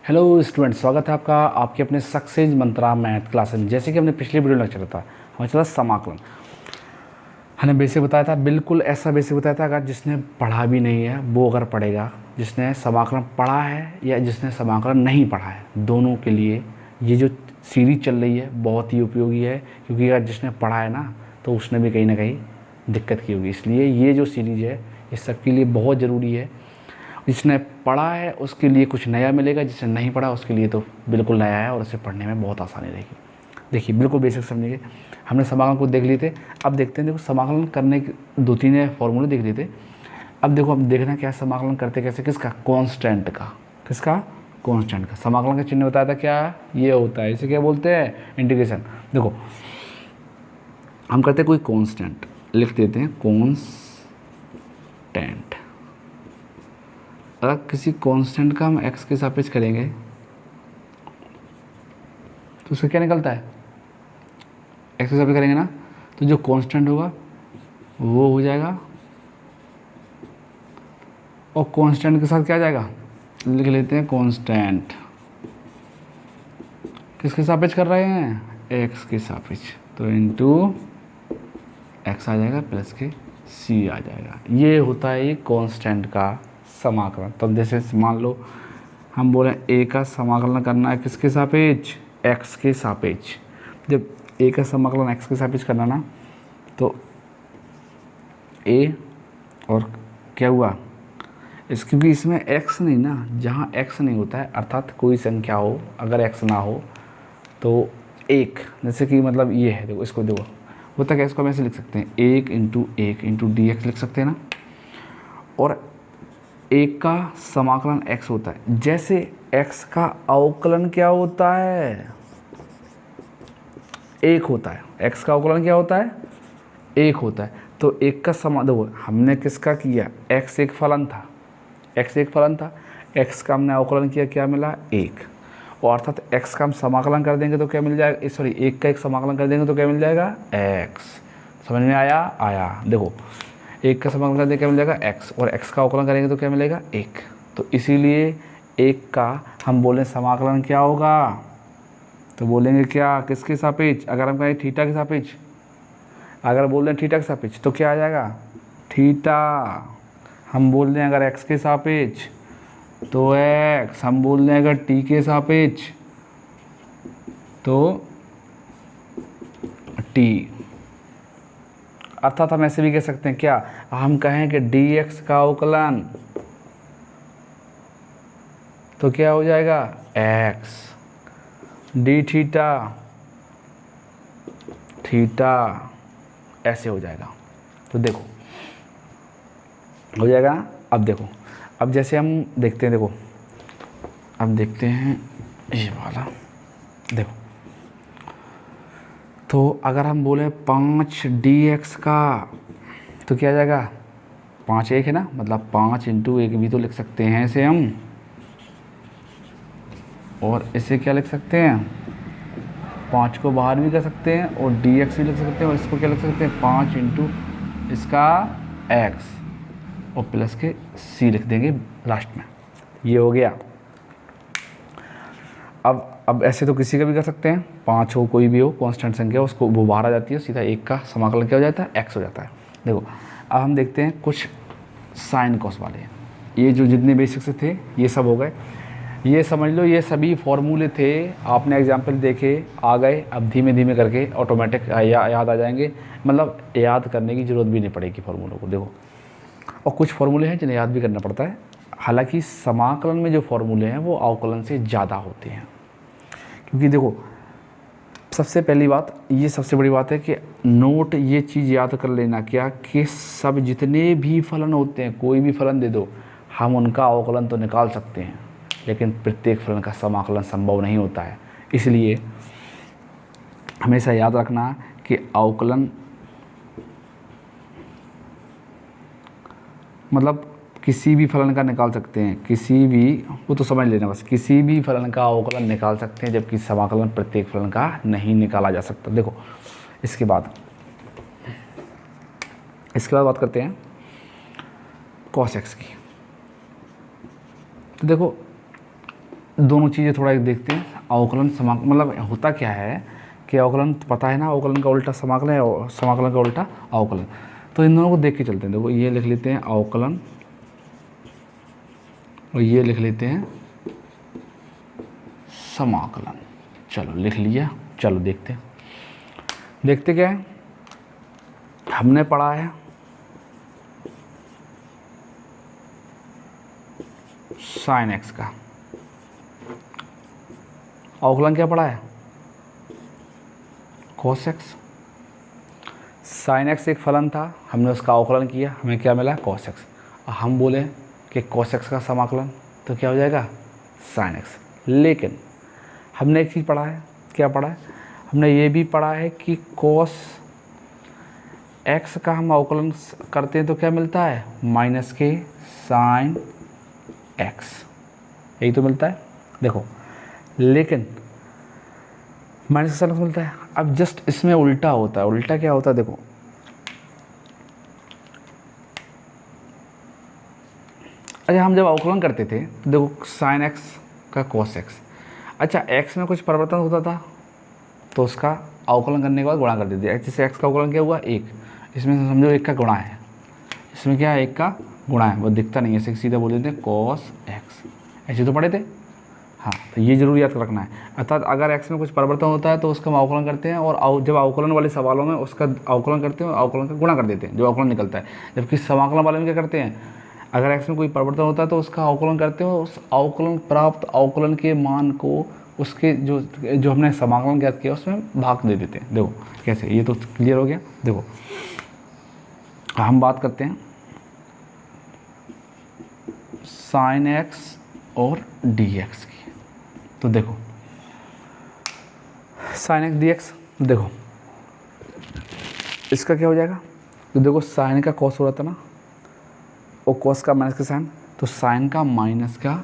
Hello student, स्वागत है आपका आपके अपने सक्सेस मंत्रा मैथ क्लास में। जैसे कि हमने पिछले वीडियो में लेक्चर था, हमें चला समाकलन। हमने बेसिक बताया था, बिल्कुल ऐसा बेसिक बताया था। अगर जिसने पढ़ा भी नहीं है वो अगर पढ़ेगा, जिसने समाकलन पढ़ा है या जिसने समाकलन नहीं पढ़ा है, दोनों के लिए ये जो सीरीज चल रही है बहुत ही उपयोगी है। क्योंकि अगर जिसने पढ़ा है ना तो उसने भी कहीं ना कहीं दिक्कत की होगी, इसलिए ये जो सीरीज़ है ये सबके लिए बहुत ज़रूरी है। जिसने पढ़ा है उसके लिए कुछ नया मिलेगा, जिसने नहीं पढ़ा उसके लिए तो बिल्कुल नया है और उसे पढ़ने में बहुत आसानी रहेगी। देखिए, बिल्कुल बेसिक समझिए। हमने समाकलन को देख लिए थे, अब देखते हैं। देखो, समाकलन करने के दो तीन फॉर्मूले देख लिए थे। अब देखो, हम देखना क्या समाकलन करते कैसे, किसका, कांस्टेंट का। किसका, कांस्टेंट का। समाकलन का चिन्ह बताया था क्या, ये होता है, इसे क्या बोलते हैं, इंटीग्रेशन। देखो, हम करते हैं कोई कांस्टेंट, लिख देते हैं कांस्टेंट। अगर किसी कांस्टेंट का हम x के सापेक्ष करेंगे तो उसका क्या निकलता है, x के सापेक्ष करेंगे ना तो जो कांस्टेंट होगा वो हो जाएगा, और कांस्टेंट के साथ क्या आ जाएगा, लिख लेते हैं कांस्टेंट। किसके सापेक्ष कर रहे हैं, x के सापेक्ष, तो इनटू x आ जाएगा प्लस के c आ जाएगा। ये होता है ये कांस्टेंट का समाकलन। तब जैसे मान लो हम बोले a का समाकलन करना है किसके सापेक्ष, x के सापेक्ष। जब a का समाकलन x के सापेक्ष करना ना तो a और क्या हुआ क्योंकि इसमें x नहीं ना, जहाँ x नहीं होता है अर्थात कोई संख्या हो अगर x ना हो तो एक, जैसे कि मतलब ये है, देखो इसको देखो होता क्या, इसको हम ऐसे लिख सकते हैं, एक इंटू डी एक्स लिख सकते हैं ना। और एक का समाकलन x होता है, जैसे x का अवकलन क्या होता है, एक होता है। x का अवकलन क्या होता है, एक होता है। तो एक का देखो हमने किसका किया, x एक फलन था, x एक फलन था, x का हमने अवकलन किया, क्या मिला, एक। और अर्थात x का हम समाकलन कर देंगे तो क्या मिल जाएगा, सॉरी एक का एक समाकलन कर देंगे तो क्या मिल जाएगा, x। समझ में आया। देखो, एक का समाकलन कर देंगे क्या मिल जाएगा, x, और x का अवकलन करेंगे तो क्या मिलेगा, एक। तो इसीलिए एक का हम बोलें समाकलन क्या होगा, तो बोलेंगे क्या, किसके सापेक्ष। अगर हम कहें थीटा के सापेक्ष, अगर बोल रहे हैं थीटा के सापेक्ष तो क्या आ जाएगा, थीटा। हम बोल रहे हैं अगर x के सापेक्ष तो x, हम बोल रहे हैं अगर t के सापेक्ष तो t। अर्थात हम ऐसे भी कह सकते हैं क्या, हम कहें कि dx का अवकलन तो क्या हो जाएगा, x, d थीटा ऐसे हो जाएगा। तो देखो हो जाएगा ना। अब देखो, अब जैसे हम देखते हैं, देखो अब देखते हैं ये वाला, देखो तो अगर हम बोले 5dx का तो क्या आ जाएगा, 5 एक है ना, मतलब 5 इंटू एक भी तो लिख सकते हैं इसे हम, और इसे क्या लिख सकते हैं, 5 को बाहर भी कर सकते हैं और dx भी लिख सकते हैं, और इसको क्या लिख सकते हैं, 5 इंटू इसका x और प्लस के c लिख देंगे लास्ट में। ये हो गया। अब ऐसे तो किसी का भी कर सकते हैं, 5 हो कोई भी हो कांस्टेंट संख्या, उसको वो बाहर आ जाती है, सीधा एक का समाकलन क्या हो जाता है, x हो जाता है। देखो अब हम देखते हैं कुछ साइन कॉस वाले। ये जो जितने बेसिक से थे ये सब हो गए। ये समझ लो ये सभी फॉर्मूले थे, आपने एग्जाम्पल देखे आ गए। अब धीमे धीमे करके ऑटोमेटिक याद आ जाएंगे, मतलब याद करने की ज़रूरत भी नहीं पड़ेगी फॉर्मूलों को। देखो, और कुछ फार्मूले हैं जिन्हें याद भी करना पड़ता है, हालांकि समाकलन में जो फार्मूले हैं वो अवकलन से ज़्यादा होते हैं। क्योंकि देखो, सबसे पहली बात, ये सबसे बड़ी बात है कि नोट ये चीज़ याद कर लेना क्या, कि सब जितने भी फलन होते हैं, कोई भी फलन दे दो, हम उनका अवकलन तो निकाल सकते हैं, लेकिन प्रत्येक फलन का समाकलन संभव नहीं होता है। इसलिए हमेशा याद रखना कि अवकलन मतलब किसी भी फलन का निकाल सकते हैं, किसी भी, वो तो समझ लेना बस, किसी भी फलन का अवकलन निकाल सकते हैं, जबकि समाकलन प्रत्येक फलन का नहीं निकाला जा सकता। देखो इसके बाद बात करते हैं cos x की। तो देखो दोनों चीज़ें थोड़ा एक देखते हैं। अवकलन समाकलन मतलब होता क्या है कि अवकलन पता है ना, अवकलन का उल्टा समाकलन है और समाकलन का उल्टा अवकलन। तो इन दोनों को देख के चलते हैं। देखो ये लिख लेते हैं अवकलन और ये लिख लेते हैं समाकलन। चलो लिख लिया। चलो देखते हैं। देखते क्या है, हमने पढ़ा है साइन एक्स का। अवकलन क्या पढ़ा है, कोस एक्स। साइन एक्स एक फलन था, हमने उसका अवकलन किया, हमें क्या मिला, कोस एक्स। हम बोले कि कोस एक्स का समाकलन तो क्या हो जाएगा, साइन एक्स। लेकिन हमने एक चीज़ पढ़ा है, क्या पढ़ा है, हमने ये भी पढ़ा है कि कोस एक्स का हम अवकलन करते हैं तो क्या मिलता है, माइनस के साइन एक्स, यही तो मिलता है। देखो लेकिन माइनस का साइन एक्स मिलता है। अब जस्ट इसमें उल्टा होता है। उल्टा क्या होता है, देखो अच्छा हम जब अवकलन करते थे तो देखो साइन एक्स का कोस एक्स, अच्छा एक्स में कुछ परिवर्तन होता था तो उसका अवकलन करने के बाद गुणा कर देते। जैसे एक्स का अवकलन क्या हुआ, एक, इसमें समझो एक का गुणा है, इसमें क्या है, एक का गुणा है, वो दिखता नहीं है, इसे सीधा बोल देते हैं कोस एक्स। ऐसे तो पढ़े थे, हाँ। तो ये जरूर याद रखना है। अर्थात अगर एक्स में कुछ परिवर्तन होता है तो उसका हम अवकलन करते हैं, और जब अवकलन वाले सवालों में उसका अवकलन करते हैं और अवकलन का गुणा कर देते हैं, जो अवकलन निकलता है। जबकि समाकलन वाले में क्या करते हैं, अगर एक्स में कोई परिवर्तन होता है तो उसका अवकलन करते हैं, उस अवकलन प्राप्त अवकलन के मान को उसके जो हमने समाकलन ज्ञात किया उसमें भाग दे देते हैं। देखो कैसे, ये तो क्लियर हो गया। देखो हम बात करते हैं साइन एक्स और डी एक्स की। तो देखो साइन एक्स डी एक्स, देखो इसका क्या हो जाएगा, तो देखो साइन का कॉस हो रहा था ना, और कॉस का माइनस का साइन, तो साइन का माइनस का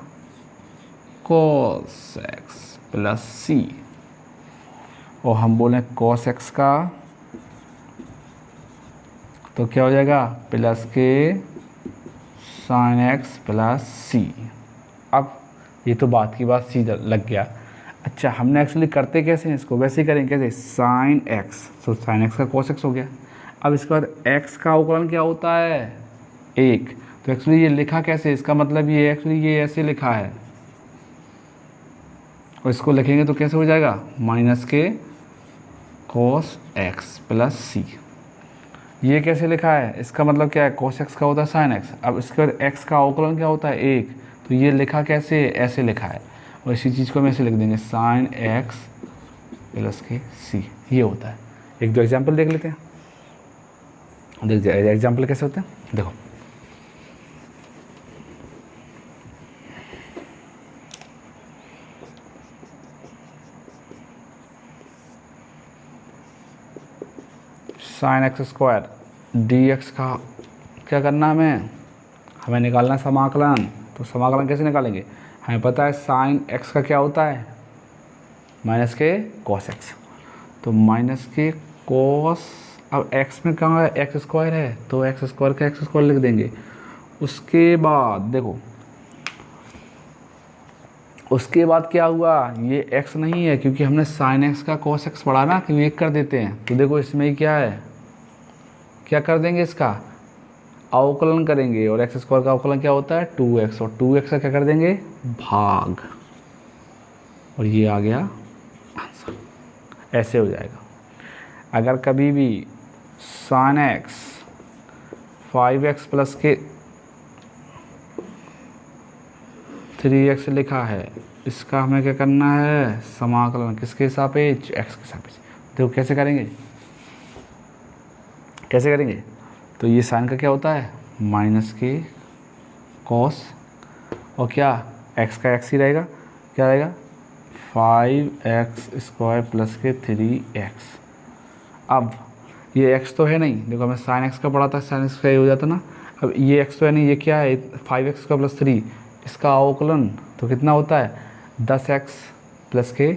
कॉस एक्स प्लस सी, और हम बोलें कॉस एक्स का तो क्या हो जाएगा, प्लस के साइन एक्स प्लस सी। अब ये तो बात की बात सी लग गया। अच्छा हमने एक्चुअली करते कैसे हैं इसको, वैसे ही करेंगे, कैसे, साइन एक्स, तो साइन एक्स का कॉस एक्स हो गया। अब इसके बाद एक्स का अवकलन क्या होता है, एक, तो एक्चुअली ये लिखा कैसे, इसका मतलब ये एक्चुअली ये ऐसे लिखा है, और इसको लिखेंगे तो कैसे हो जाएगा, माइनस के कॉस एक्स प्लस सी। ये कैसे लिखा है, इसका मतलब क्या है, कॉस एक्स का होता है साइन एक्स। अब इसके बाद एक्स का अवकलन क्या होता है, एक, तो ये लिखा कैसे, ऐसे लिखा है, और इसी चीज़ को हम ऐसे लिख देंगे, साइन एक्स प्लस के सी, ये होता है। एक दो एग्जाम्पल देख लेते हैं। देख जाए एग्जाम्पल कैसे होते हैं, देखो sine x square D x का क्या करना है, हमें निकालना है समाकलन। तो समाकलन कैसे निकालेंगे, हमें पता है साइन एक्स का क्या होता है, माइनस के कॉस एक्स, तो माइनस के कॉस, अब एक्स में कहाँ है, एक्स स्क्वायर है, तो एक्स स्क्वायर का एक्स स्क्वायर लिख देंगे। उसके बाद देखो, उसके बाद क्या हुआ, ये x नहीं है क्योंकि हमने साइन एक्स का कॉस एक्स पढ़ा ना कि एक कर देते हैं। तो देखो इसमें ही क्या है, क्या कर देंगे, इसका अवकलन करेंगे, और एक्स स्क्वायर का अवकलन क्या होता है, 2x, और 2x का क्या कर देंगे, भाग, और ये आ गया आंसर। ऐसे हो जाएगा। अगर कभी भी साइन एक्स 5x प्लस के 3x लिखा है, इसका हमें क्या करना है, समाकलन किसके सापेक्ष, x के सापेक्ष। देखो कैसे करेंगे, कैसे करेंगे, तो ये साइन का क्या होता है, माइनस के कॉस, और क्या x का x ही रहेगा, क्या रहेगा, 5x स्क्वायर प्लस के 3x। अब ये x तो है नहीं, देखो हमें साइन x का पढ़ा था, साइन x का ये हो जाता ना। अब ये x तो है नहीं, ये क्या है, 5x का प्लस 3, इसका अवकलन तो कितना होता है, 10x प्लस के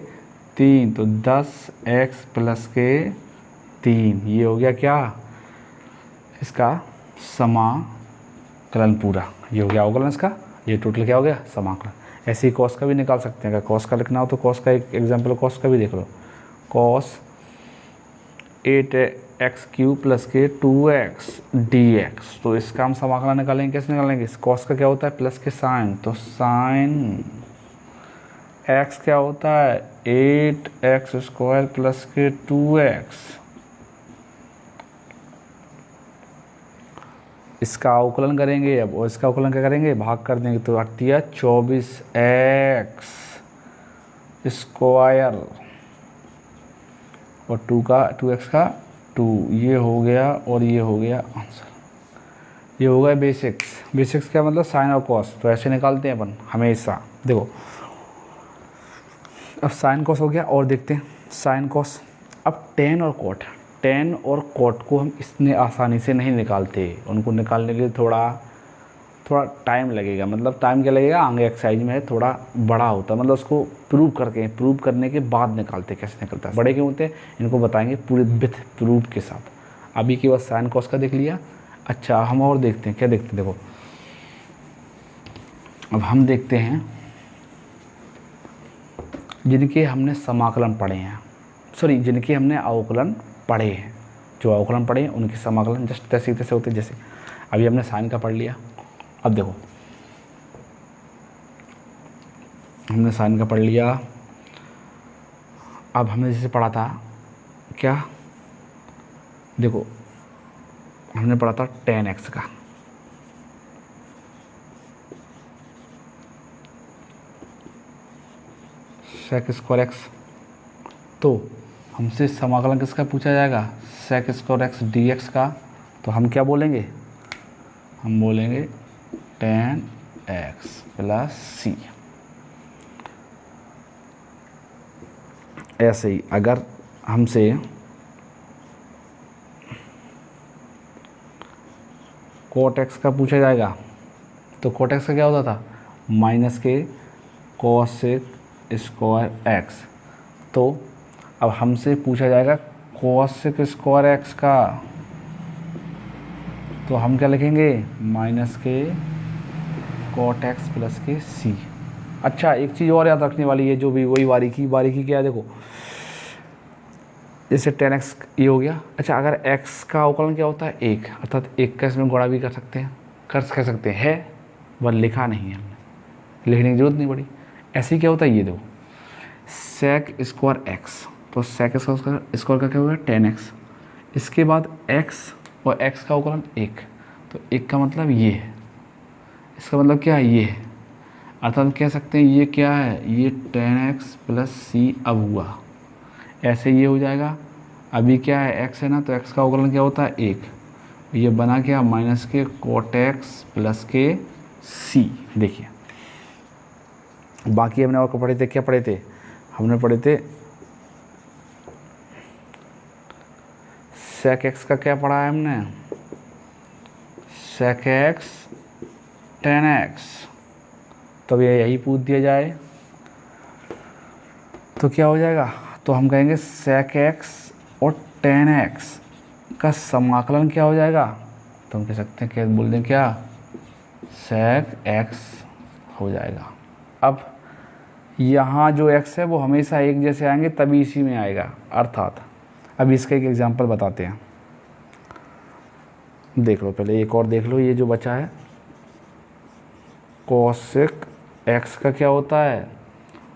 3, तो 10x प्लस के 3, ये हो गया क्या, इसका समाकलन पूरा, ये हो गया अवकलन इसका, ये टोटल क्या हो गया, समाकलन। ऐसे ही कॉस का भी निकाल सकते हैं। अगर कॉस का लिखना हो तो कॉस का एक एग्जाम्पल कॉस का भी देख लो। कॉस 8x³ प्लस के 2x dx। तो इसका हम समाकलन निकालेंगे, कैसे निकालेंगे? इस कॉस का क्या होता है? प्लस के साइन, तो साइन x क्या होता है? 8x² प्लस के 2x। इसका अवकलन करेंगे अब, और इसका अवकलन क्या करेंगे? भाग कर देंगे, तो आती है 24x स्क्वायर और 2x का 2। ये हो गया और ये हो गया आंसर। ये हो गया बेसिक्स। बेसिक्स क्या मतलब? साइन और कॉस। तो ऐसे निकालते हैं अपन हमेशा। देखो अब साइन कॉस हो गया, और देखते हैं साइन कॉस। अब टेन और कॉट, टेन और कॉट को हम इतने आसानी से नहीं निकालते। उनको निकालने के लिए थोड़ा टाइम लगेगा। मतलब टाइम क्या लगेगा? आगे एक्सरसाइज में थोड़ा बड़ा होता है, मतलब उसको प्रूव करने के बाद निकालते कैसे निकलता है। बड़े क्यों होते हैं इनको बताएंगे पूरे विथ प्रूफ के साथ। अभी के बाद साइन कॉस का देख लिया। अच्छा हम और देखते हैं, क्या देखते हैं? देखो अब हम देखते हैं जिनके हमने समाकलन पढ़े हैं, सॉरी जिनके हमने अवकलन पढ़े हैं। जो अवकलन पढ़े हैं उनके समाकलन जस्ट तैसे होते हैं। जैसे अभी हमने साइन का पढ़ लिया। अब देखो हमने साइन का पढ़ लिया। अब हमने जैसे पढ़ा था क्या? देखो हमने पढ़ा था 10x का, sec² x। तो हमसे समाकलन किसका पूछा जाएगा? sec² x dx का। तो हम क्या बोलेंगे? हम बोलेंगे 10x प्लस c। ऐसे ही अगर हमसे cot x का पूछा जाएगा तो cot x का क्या होता था? माइनस के cos² x। तो अब हमसे पूछा जाएगा cos² x का, तो हम क्या लिखेंगे? माइनस के cot x प्लस के c। अच्छा एक चीज़ और याद रखने वाली है, जो भी वही बारीकी क्या है? देखो जैसे 10x ये हो गया। अच्छा अगर x का अवकलन क्या होता है? 1, अर्थात 1 का इसमें गुणा भी कर सकते हैं, है वह लिखा नहीं है हमने, लिखने की जरूरत नहीं पड़ी। ऐसे ही क्या होता है? ये देखो sec² x। तो sec² का क्या होगा? 10x। इसके बाद x और x का अवकलन 1, तो 1 का मतलब ये है, इसका मतलब क्या है? ये है। अर्थात कह सकते हैं ये क्या है? ये 10x प्लस c अब हुआ। ऐसे ये हो जाएगा। अभी क्या है? x है ना, तो x का अवकलन क्या होता है? 1। ये बना क्या? माइनस के cot x प्लस के c। देखिए बाकी हमने और पढ़े थे, क्या पढ़े थे? हमने पढ़े थे sec x का क्या पढ़ा है हमने? sec x 10x। तो अब यही पूछ दिया जाए तो क्या हो जाएगा? तो हम कहेंगे sec x और 10x का समाकलन क्या हो जाएगा? तो हम कह सकते हैं, क्या बोल दें, क्या sec x हो जाएगा। अब यहाँ जो x है वो हमेशा एक जैसे आएंगे तभी इसी में आएगा। अर्थात अब इसका एक एग्जांपल बताते हैं। देख लो पहले एक और देख लो, ये जो बचा है cosec x का क्या होता है?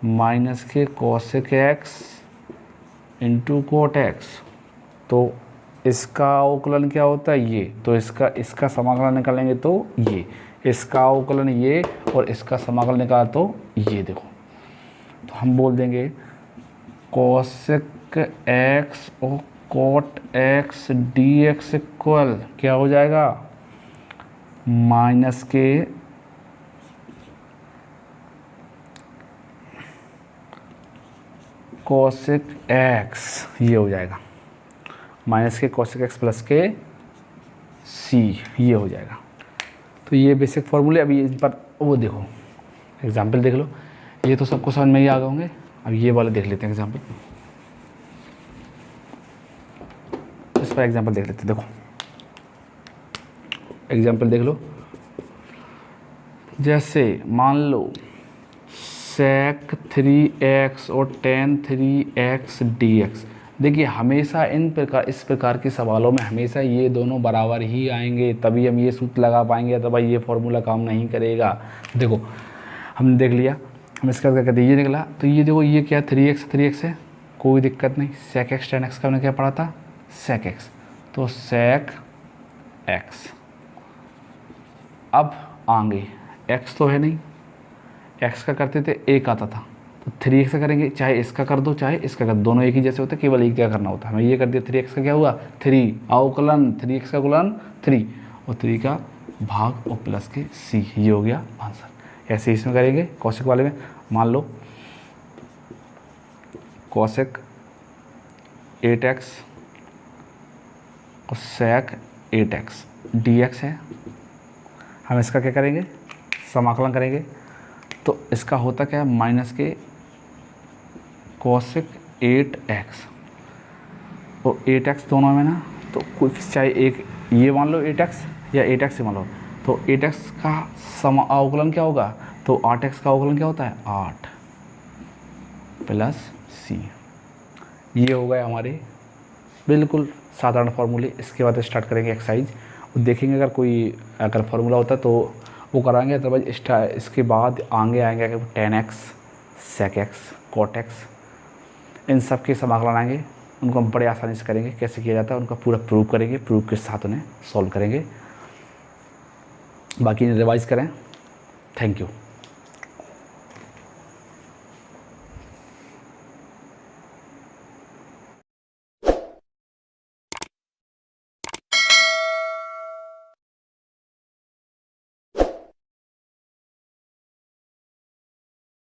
माइनस के cosec x into cot x। तो इसका अवकलन क्या होता है? ये। तो इसका समाकलन निकालेंगे तो ये, इसका अवकलन ये, और इसका समाकलन निकाला तो ये। देखो तो हम बोल देंगे cosec x और cot x dx इक्वल क्या हो जाएगा? माइनस के cosec x, ये हो जाएगा माइनस के cosec x प्लस के c, ये हो जाएगा। तो ये बेसिक फॉर्मूले। अभी इस पर वो देखो एग्जाम्पल देख लो, ये तो सबको समझ में ही आ गए होंगे। अब ये वाले देख लेते हैं एग्जाम्पल। इस पर एग्जाम्पल देख लेते हैं। देखो एग्जाम्पल देख लो। जैसे मान लो sec 3x और tan 3x dx। देखिए हमेशा इस प्रकार के सवालों में हमेशा ये दोनों बराबर ही आएंगे, तभी हम ये सूत्र लगा पाएंगे, अथवा ये फॉर्मूला काम नहीं करेगा। देखो हमने देख लिया, हम इसका क्या कहते हैं, ये निकला, तो ये देखो ये क्या 3x है, कोई दिक्कत नहीं। sec x tan x का हमने क्या पढ़ा था, sec x, तो sec x। अब आगे x तो है नहीं, x का करते थे एक आता था, तो 3x का करेंगे, चाहे इसका कर दो चाहे इसका कर दो, दोनों एक ही जैसे होते, केवल एक क्या करना होता है, हमें ये कर दिया। 3x का क्या हुआ 3, अवकलन 3x का गुणन 3 और 3 का भाग और प्लस के c, ये हो गया आंसर। ऐसे इसमें करेंगे कौशिक वाले में, मान लो कौशिक 8x और sec 8x dx है, हम इसका क्या करेंगे, समाकलन करेंगे, तो इसका होता क्या है माइनस के कौशिक 8x और 8x दोनों में ना, तो कुछ चाहे एक ये मान लो 8x या 8x मान लो, तो 8x का अवकलन क्या होगा, तो 8x का अवकलन क्या होता है 8 प्लस c। ये हो गए हमारे बिल्कुल साधारण फार्मूले। इसके बाद स्टार्ट करेंगे एक्सरसाइज और देखेंगे अगर फार्मूला होता है तो वो कराएंगे, अदरवाइज इसके बाद आगे आएंगे tan x sec x cot x, इन सब के समाकलन आएंगे, उनको हम बड़े आसानी से करेंगे, कैसे किया जाता है उनका पूरा प्रूव करेंगे, प्रूफ के साथ उन्हें सॉल्व करेंगे। बाकी रिवाइज करें। Thank you.